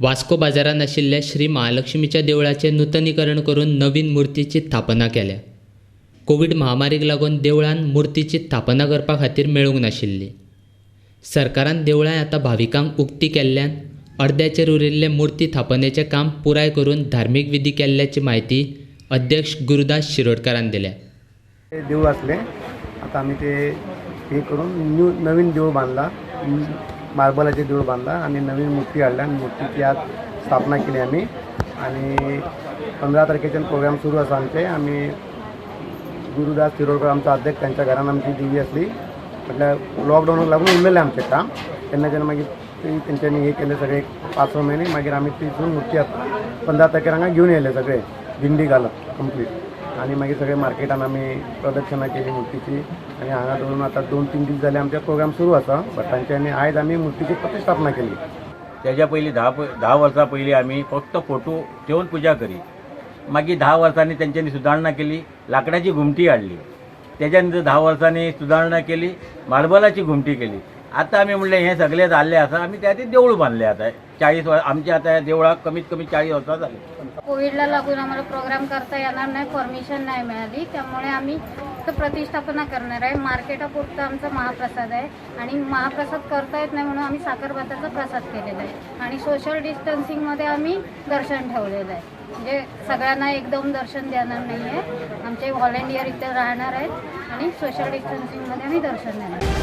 वास्को बाजारात आशिल्ल्या श्री महालक्ष्मीच्या देवळाचे नूतनीकरण करून नवीन मूर्तीची स्थापना केल्या। कोविड महामारीक लागून देवळान मूर्तीची स्थापना करपा खातीर मेळूंक नाशिल्ली। सरकारान देवळांय आतां भाविकांक उक्ती केल्ल्यान अर्द्याचेर उरिल्ले मूर्ती स्थापनेचें काम पुराय करून धार्मीक विधी केल्ल्याची माहिती अध्यक्ष गुरुदास शिरोडकरान दिल्या। देऊळ असले आता आम्ही ते हे करून नवीन देऊळ बांधला, मार्बलाचे देऊळ बांधला आणि नवीन मूर्ती आणल्या आणि मूर्तीची आज स्थापना केली आम्ही। आणि 15 तारखेच्यान प्रोग्राम सुरू आसा आमचे। आम्ही गुरुदास शिरोडकर आमचा अध्यक्ष, त्यांच्या घरान आमची देवी असली म्हटल्यार लॉकडाऊनाक लागून उरलेलें आमचें काम। तेन्नाच्यान मागीर तेंच्यांनी हे केले सगळे 5 महिने, मागीर आमी तितून मूर्ती 15 तारखेर हांगा घेवन येयले सगळे दिंडी घालत कंप्लीट। आणि मागीर सगळे मार्केटान आमी प्रदक्षिणा केली मूर्तीची आणि हांगा दवरून आता 2-3 दीस जाले आमचे प्रोग्राम सुरू आसा भटांचे। आणि आयज आमी मूर्तीची प्रतिष्ठापना केली। त्याच्या पयलीं 10 वर्सां पयलीं आमी फक्त फोटो ठेवून पुजा करी। मागीर 10 वर्सांनी तेंच्यांनी सुदारणा केली, लाकडाची घुमटी हाडली। त्याच्या नंतर 10 वर्सांनी सुदारणा केली, मार्बलाची घुमटी केली। आता आमी म्हणलें हें सगळें जाल्लें आसा, आमी त्या खातीर देवूळ बांदलें। आता 40 वर्स आमचे आता ह्या देवळाक कमीत कमी 40 वर्सां जाली। कोविडला लागून आम्हाला प्रोग्राम करता येणार नाही, परमिशन नाही मिळाली, त्यामुळे आम्ही प्रतिष्ठापना करणार आहे। मार्केटापुरतं आमचा महाप्रसाद आहे आणि महाप्रसाद करता येत नाही म्हणून आम्ही साखरभाताचा प्रसाद केलेला आहे आणि सोशल डिस्टन्सिंगमध्ये आम्ही दर्शन ठेवलेलं आहे। म्हणजे सगळ्यांना एकदम दर्शन देणार नाही आहे, आमचे व्हॉलेंटियर इथे राहणार आहेत आणि सोशल डिस्टन्सिंगमध्ये आम्ही दर्शन देणार।